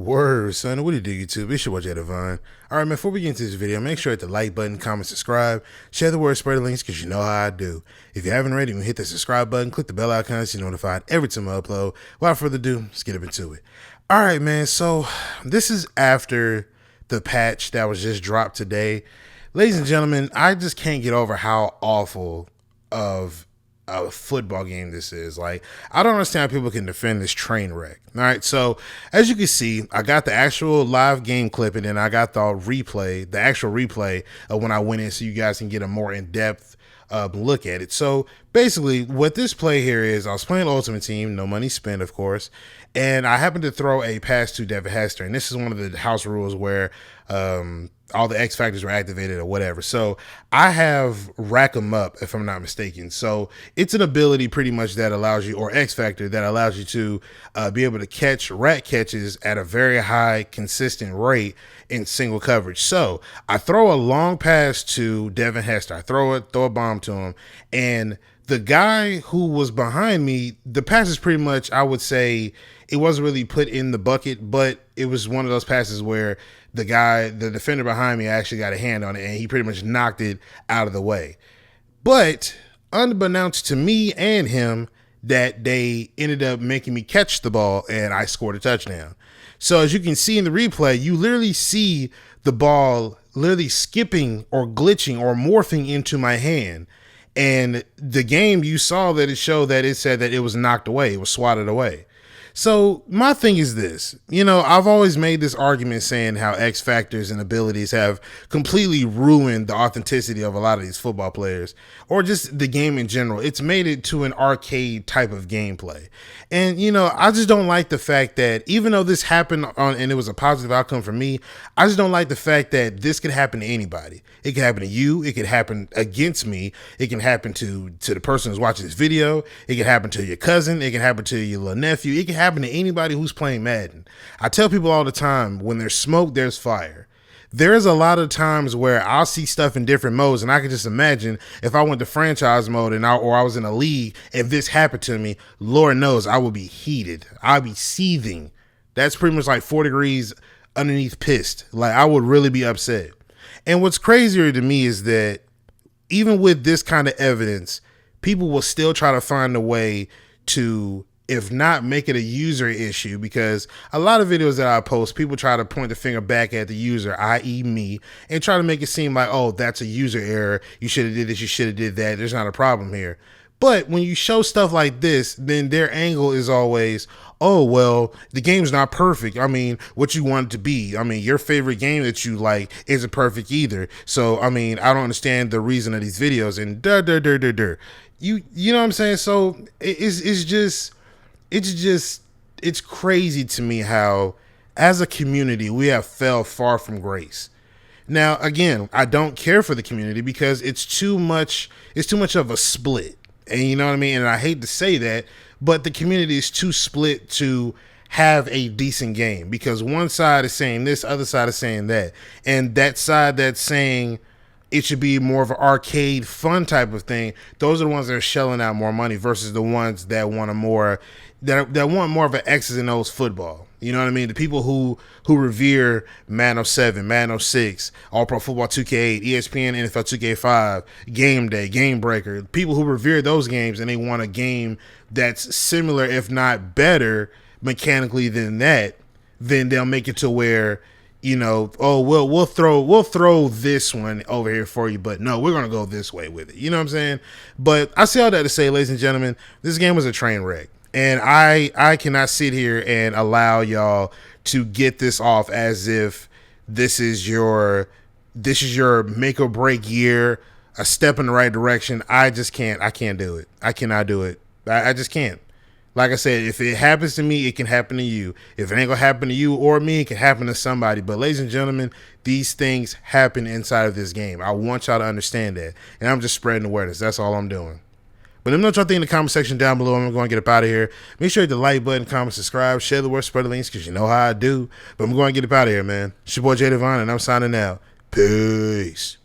Word, son. What do you do, YouTube? It's your boy, Devin. All right, man, before we get into this video, make sure to hit the like button, comment, subscribe, share the word, spread the links, because you know how I do. If you haven't already, hit the subscribe button, click the bell icon so you're notified every time I upload. Without further ado, let's get up into it. All right, man, so this is after the patch that was just dropped today. Ladies and gentlemen, I just can't get over how awful of a football game this is. Like, I don't understand how people can defend this train wreck. All right, so as you can see, I got the actual live game clip, and then I got the actual replay of when I went in, so you guys can get a more in-depth look at it. So basically, what this play here is, I was playing Ultimate Team, no money spent, of course, and I happened to throw a pass to Devin Hester, and this is one of the house rules where all the X factors were activated or whatever. So I have rack 'em up, if I'm not mistaken. So it's an ability pretty much that allows you, or X factor that allows you to be able to catch rack catches at a very high consistent rate in single coverage. So I throw a long pass to Devin Hester. I throw a bomb to him, and the guy who was behind me, the pass is pretty much, I would say, it wasn't really put in the bucket, but it was one of those passes where the defender behind me actually got a hand on it, and he pretty much knocked it out of the way. But unbeknownst to me and him, that they ended up making me catch the ball, and I scored a touchdown. So as you can see in the replay, you literally see the ball literally skipping or glitching or morphing into my hand. And the game, you saw that it showed that it said that it was knocked away. It was swatted away. So my thing is this, I've always made this argument saying how X factors and abilities have completely ruined the authenticity of a lot of these football players, or just the game in general. It's made it to an arcade type of gameplay. And, I just don't like the fact that even though this happened and it was a positive outcome for me, I just don't like the fact that this could happen to anybody. It could happen to you. It could happen against me. It can happen to the person who's watching this video. It can happen to your cousin. It can happen to your little nephew. It can happen to anybody who's playing Madden. I tell people all the time, when there's smoke, there's fire. There's a lot of times where I'll see stuff in different modes, and I can just imagine if I went to franchise mode or I was in a league, if this happened to me, Lord knows I would be heated. I'd be seething. That's pretty much like 4 degrees underneath pissed. Like, I would really be upset. And what's crazier to me is that even with this kind of evidence, people will still try to find a way to, if not make it a user issue, because a lot of videos that I post, people try to point the finger back at the user, i.e. me, and try to make it seem like, oh, that's a user error. You should have did this. You should have did that. There's not a problem here. But when you show stuff like this, then their angle is always, oh, well, the game's not perfect. I mean, what you want it to be. I mean, your favorite game that you like isn't perfect either. So, I mean, I don't understand the reason of these videos, and You know what I'm saying? So it's crazy to me how, as a community, we have fell far from grace. Now, again, I don't care for the community because it's too much of a split. And you know what I mean? And I hate to say that, but the community is too split to have a decent game, because one side is saying this, other side is saying that. And that side that's saying it should be more of an arcade fun type of thing, those are the ones that are shelling out more money versus the ones that want that want more of an X's and O's football. You know what I mean? The people who revere Madden 07, Madden 06, All Pro Football 2K8, ESPN, NFL 2K5, Game Day, Game Breaker, people who revere those games, and they want a game that's similar, if not better, mechanically than that, then they'll make it to where, oh, well, we'll throw this one over here for you, but no, we're going to go this way with it. You know what I'm saying? But I say all that to say, ladies and gentlemen, this game was a train wreck. And I cannot sit here and allow y'all to get this off as if this is your make or break year, a step in the right direction. I can't do it. I cannot do it. I just can't. Like I said, if it happens to me, it can happen to you. If it ain't gonna happen to you or me, it can happen to somebody. But ladies and gentlemen, these things happen inside of this game. I want y'all to understand that. And I'm just spreading awareness. That's all I'm doing. But let me know what y'all think in the comment section down below. I'm going to get up out of here. Make sure you hit the like button, comment, subscribe, share the word, spread the links, because you know how I do. But I'm going to get up out of here, man. It's your boy, Devin, and I'm signing out. Peace.